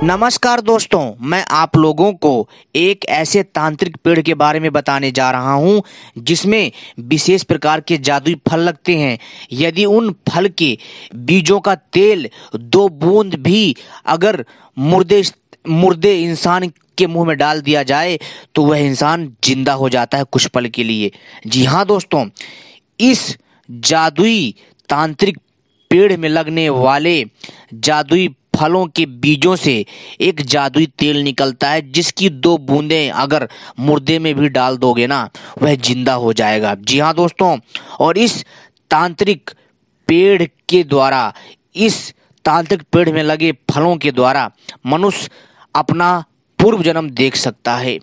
नमस्कार दोस्तों, मैं आप लोगों को एक ऐसे तांत्रिक पेड़ के बारे में बताने जा रहा हूं जिसमें विशेष प्रकार के जादुई फल लगते हैं। यदि उन फल के बीजों का तेल 2 बूंद भी अगर मुर्दे मुर्दे इंसान के मुंह में डाल दिया जाए तो वह इंसान जिंदा हो जाता है कुछ पल के लिए। जी हाँ दोस्तों, इस जादुई तांत्रिक पेड़ में लगने वाले जादुई फलों के बीजों से एक जादुई तेल निकलता है जिसकी 2 बूंदें अगर मुर्दे में भी डाल दोगे ना वह जिंदा हो जाएगा। जी हाँ दोस्तों, और इस तांत्रिक पेड़ के द्वारा, इस तांत्रिक पेड़ में लगे फलों के द्वारा मनुष्य अपना पूर्व जन्म देख सकता है,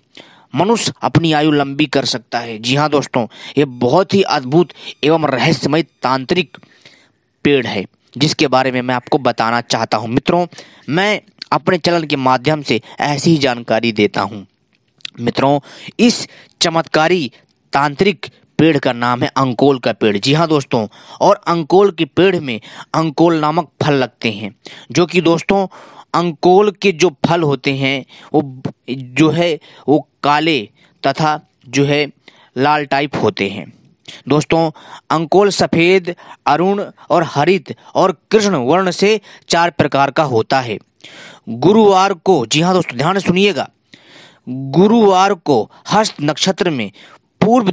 मनुष्य अपनी आयु लंबी कर सकता है। जी हाँ दोस्तों, ये बहुत ही अद्भुत एवं रहस्यमय तांत्रिक पेड़ है जिसके बारे में मैं आपको बताना चाहता हूं। मित्रों, मैं अपने चैनल के माध्यम से ऐसी ही जानकारी देता हूं। मित्रों, इस चमत्कारी तांत्रिक पेड़ का नाम है अंकोल का पेड़। जी हाँ दोस्तों, और अंकोल के पेड़ में अंकोल नामक फल लगते हैं, जो कि दोस्तों अंकोल के जो फल होते हैं वो जो है वो काले तथा जो है लाल टाइप होते हैं। दोस्तों, अंकोल सफेद, अरुण और हरित और कृष्ण वर्ण से 4 प्रकार का होता है। गुरुवार को, जी हाँ दोस्तों ध्यान से सुनिएगा, गुरुवार को हस्त नक्षत्र में पूर्व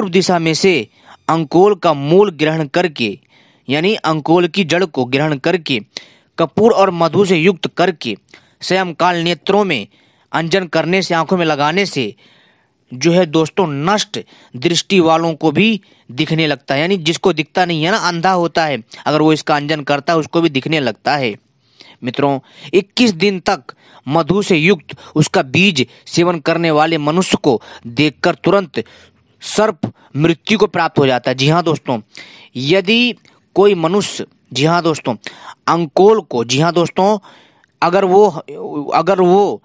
दिशा में से अंकोल का मूल ग्रहण करके, यानी अंकोल की जड़ को ग्रहण करके कपूर और मधु से युक्त करके सायंकाल नेत्रों में अंजन करने से, आंखों में लगाने से जो है दोस्तों नष्ट दृष्टि वालों को भी दिखने लगता है। यानी जिसको दिखता नहीं है ना, अंधा होता है, अगर वो इसका अंजन करता है उसको भी दिखने लगता है। मित्रों, 21 दिन तक मधु से युक्त उसका बीज सेवन करने वाले मनुष्य को देखकर तुरंत सर्प मृत्यु को प्राप्त हो जाता है। जी हाँ दोस्तों, यदि कोई मनुष्य, जी हाँ दोस्तों, अंकोल को, जी हाँ दोस्तों, अगर वो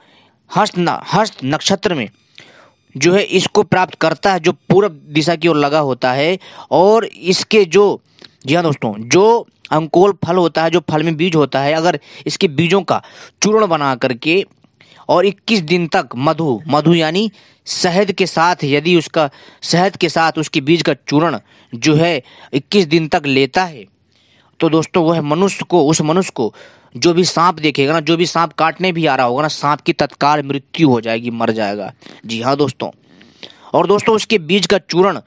हस्त नक्षत्र में जो है इसको प्राप्त करता है, जो पूर्व दिशा की ओर लगा होता है, और इसके जो, जी हाँ दोस्तों, जो अंकोल फल होता है, जो फल में बीज होता है, अगर इसके बीजों का चूर्ण बना करके और 21 दिन तक मधु यानी शहद के साथ, यदि उसका शहद के साथ उसके बीज का चूर्ण जो है 21 दिन तक लेता है तो दोस्तों वह उस मनुष्य को जो भी सांप देखेगा ना, जो भी सांप काटने भी आ रहा होगा ना, सांप की तत्काल मृत्यु हो जाएगी, मर जाएगा। जी हाँ दोस्तों, और दोस्तों उसके बीज का चूर्ण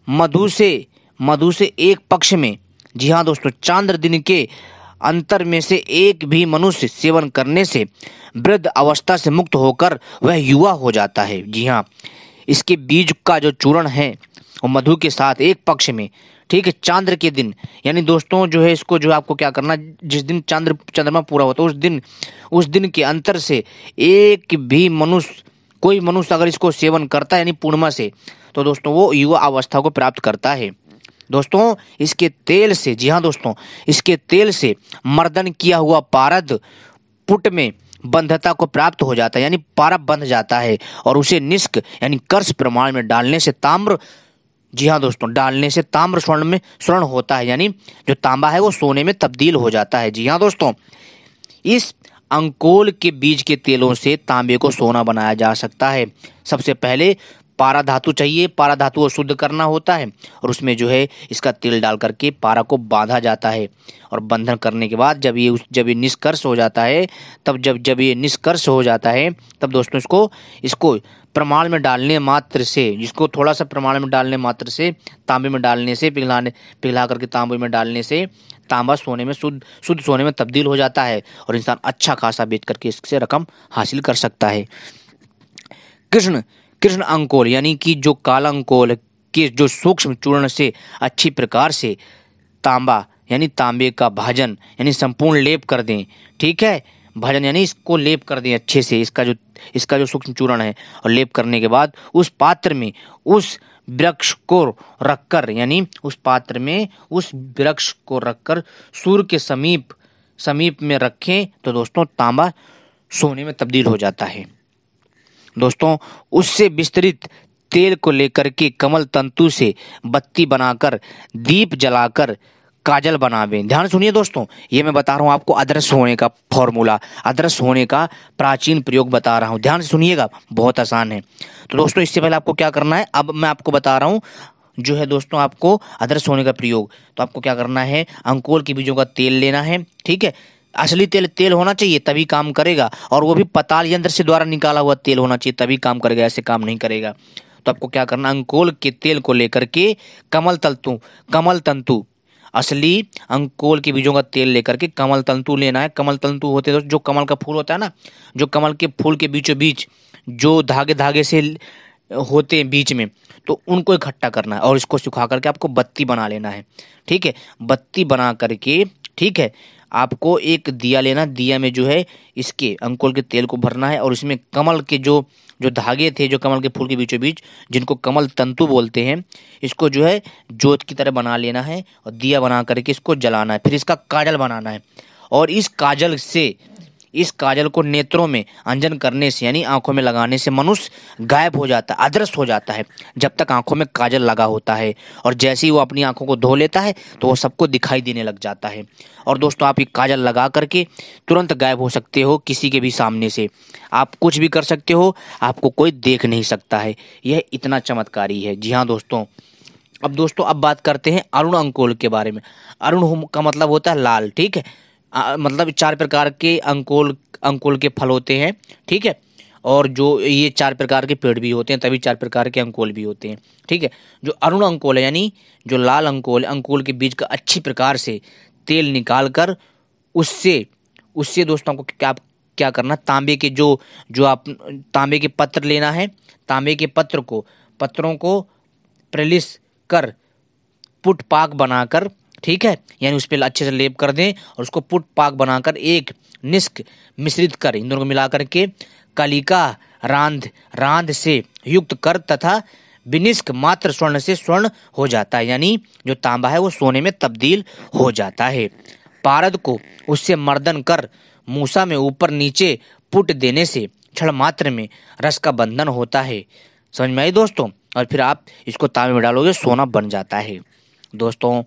मधु से एक पक्ष में, जी हाँ दोस्तों, चांद्र दिन के अंतर में से एक भी मनुष्य सेवन करने से वृद्ध अवस्था से मुक्त होकर वह युवा हो जाता है। जी हाँ, इसके बीज का जो चूर्ण है वो मधु के साथ एक पक्ष में, ठीक है, चांद्र के दिन, यानी दोस्तों जो है इसको जो आपको क्या करना, जिस दिन चंद्रमा पूरा होता है उस दिन के अंतर से एक भी कोई मनुष्य अगर इसको सेवन करता है यानी पूर्णिमा से, तो दोस्तों वो युवा अवस्था को प्राप्त करता है। दोस्तों इसके तेल से, जी हाँ दोस्तों, इसके तेल से मर्दन किया हुआ पारद पुट में बंधता को प्राप्त हो जाता है, यानी पारा बंध जाता है, और उसे निष्क यानी कर्ष प्रमाण में डालने से ताम्र, जी हाँ दोस्तों, डालने से ताम्र स्वर्ण होता है, यानी जो तांबा है वो सोने में तब्दील हो जाता है। जी हाँ दोस्तों, इस अंकोल के बीज के तेलों से तांबे को सोना बनाया जा सकता है। सबसे पहले पारा धातु चाहिए, पारा धातु को शुद्ध करना होता है, और उसमें जो है इसका तेल डाल करके पारा को बांधा जाता है, और बंधन करने के बाद जब ये निष्कर्ष हो जाता है, जब ये निष्कर्ष हो जाता है तब दोस्तों इसको प्रमाण में डालने मात्र से, जिसको थोड़ा सा प्रमाण में डालने मात्र से, तांबे में डालने से, पिघला करके तांबे में डालने से तांबा सोने में शुद्ध सोने में तब्दील हो जाता है, और इंसान अच्छा खासा बेच करके इससे रकम हासिल कर सकता है। कृष्ण अंकोल यानी कि जो काला अंकोल के जो सूक्ष्म चूर्ण से अच्छी प्रकार से तांबा यानी तांबे का भाजन यानी संपूर्ण लेप कर दें, ठीक है, भाजन यानी इसको लेप कर दें अच्छे से, इसका जो सूक्ष्म चूर्ण है, और लेप करने के बाद उस पात्र में उस वृक्ष को रखकर, यानी उस पात्र में उस वृक्ष को रखकर सूर्य के समीप में रखें तो दोस्तों तांबा सोने में तब्दील हो जाता है। दोस्तों उससे विस्तृत तेल को लेकर के कमल तंतु से बत्ती बनाकर दीप जलाकर काजल बनावे। ध्यान सुनिए दोस्तों, ये मैं बता रहा हूँ आपको अदृश्य होने का फॉर्मूला, अदृश्य होने का प्राचीन प्रयोग बता रहा हूँ। ध्यान से सुनिएगा, बहुत आसान है। तो दोस्तों इससे पहले आपको क्या करना है, अब मैं आपको बता रहा हूँ जो है दोस्तों आपको अदृश्य होने का प्रयोग। तो आपको क्या करना है, अंकुर के बीजों का तेल लेना है, ठीक है। असली तेल तेल होना चाहिए तभी काम करेगा, और वो भी पताल यंत्र से द्वारा निकाला हुआ तेल होना चाहिए तभी काम करेगा, ऐसे काम नहीं करेगा। तो आपको क्या करना, अंकोल के तेल को लेकर के कमल तंतु असली अंकोल के बीजों का तेल लेकर के कमल तंतु लेना है। कमल तंतु होते हैं जो कमल का फूल होता है ना, जो कमल के फूल के बीचों बीच जो धागे धागे से होते हैं बीच में, तो उनको इकट्ठा करना है और इसको सुखा करके आपको बत्ती बना लेना है, ठीक है। बत्ती बना करके, ठीक है, आपको एक दिया लेना, दिया में जो है इसके अंकुर के तेल को भरना है और इसमें कमल के जो जो धागे थे जो कमल के फूल के बीचों बीच, जिनको कमल तंतु बोलते हैं, इसको जो है जोत की तरह बना लेना है और दिया बना करके इसको जलाना है। फिर इसका काजल बनाना है और इस काजल को नेत्रों में अंजन करने से यानी आंखों में लगाने से मनुष्य गायब हो जाता है, अदृश्य हो जाता है जब तक आंखों में काजल लगा होता है। और जैसे ही वो अपनी आंखों को धो लेता है तो वो सबको दिखाई देने लग जाता है। और दोस्तों आप ये काजल लगा करके तुरंत गायब हो सकते हो किसी के भी सामने से, आप कुछ भी कर सकते हो, आपको कोई देख नहीं सकता है। यह इतना चमत्कारी है। जी हाँ दोस्तों, अब बात करते हैं अरुण अंकोल के बारे में। अरुण का मतलब होता है लाल, ठीक है। मतलब 4 प्रकार के अंकोल के फल होते हैं, ठीक है। और जो ये 4 प्रकार के पेड़ भी होते हैं तभी 4 प्रकार के अंकोल भी होते हैं, ठीक है। जो अरुण अंकोल है यानी जो लाल अंकोल के बीज का अच्छी प्रकार से तेल निकाल कर उससे दोस्तों आपको क्या करना, तांबे के पत्र लेना है। तांबे के पत्रों को प्रलिस कर पुट पाक बनाकर, ठीक है, यानी उस पर अच्छे से लेप कर दें और उसको पुट पाक बनाकर एक निष्क मिश्रित कर इन दोनों को मिलाकर के कलिका रांध से युक्त कर तथा विनिष्क मात्र स्वर्ण से स्वर्ण हो जाता है, यानी जो तांबा है वो सोने में तब्दील हो जाता है। पारद को उससे मर्दन कर मूसा में ऊपर नीचे पुट देने से क्षण मात्र में रस का बंधन होता है। समझ में आई दोस्तों? और फिर आप इसको तांबे में डालोगे, सोना बन जाता है। दोस्तों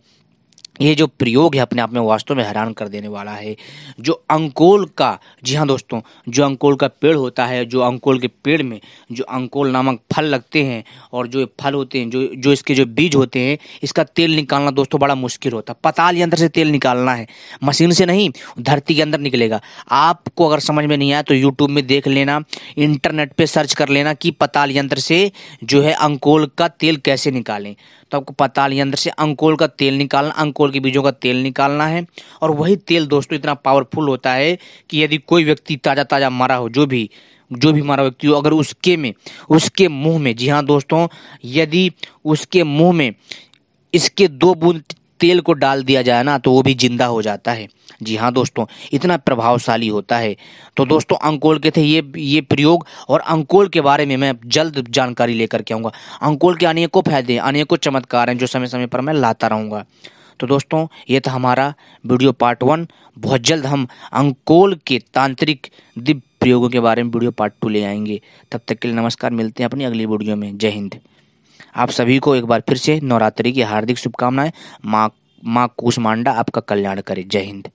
ये जो प्रयोग है अपने आप में वास्तव में हैरान कर देने वाला है। जो अंकोल का, जी हाँ दोस्तों, जो अंकोल का पेड़ होता है, जो अंकोल के पेड़ में जो अंकोल नामक फल लगते हैं और जो फल होते हैं, जो इसके जो बीज होते हैं, इसका तेल निकालना दोस्तों बड़ा मुश्किल होता है। पताल यंत्र से तेल निकालना है, मशीन से नहीं, धरती के अंदर निकलेगा। आपको अगर समझ में नहीं आया तो यूट्यूब में देख लेना, इंटरनेट पे सर्च कर लेना कि पताल यंत्र से जो है अंकोल का तेल कैसे निकालें। तो आपको पताल यंत्र से अंकोल का तेल निकालना, अंकोल के बीजों का तेल निकालना है। और वही तेल दोस्तों इतना पावरफुल होता है कि यदि कोई व्यक्ति ताजा मरा हो, जो भी मरा व्यक्ति हो, अगर उसके मुंह में, जी हाँ दोस्तों, यदि उसके मुंह में इसके 2 बूंद तेल को डाल दिया जाए ना तो वो भी जिंदा हो जाता है। जी हाँ दोस्तों, इतना प्रभावशाली होता है। तो दोस्तों अंकोल के थे ये प्रयोग, और अंकोल के बारे में मैं जल्द जानकारी लेकर के आऊँगा। अंकोल के अनेकों फायदे, अनेकों चमत्कार हैं जो समय समय पर मैं लाता रहूँगा। तो दोस्तों ये था हमारा वीडियो पार्ट 1। बहुत जल्द हम अंकोल के तांत्रिक दिव्य प्रयोगों के बारे में वीडियो पार्ट 2 ले आएंगे। तब तक के लिए नमस्कार, मिलते हैं अपनी अगली वीडियो में। जय हिंद। आप सभी को एक बार फिर से नवरात्रि की हार्दिक शुभकामनाएं। माँ कूष्मांडा आपका कल्याण करे। जय हिंद।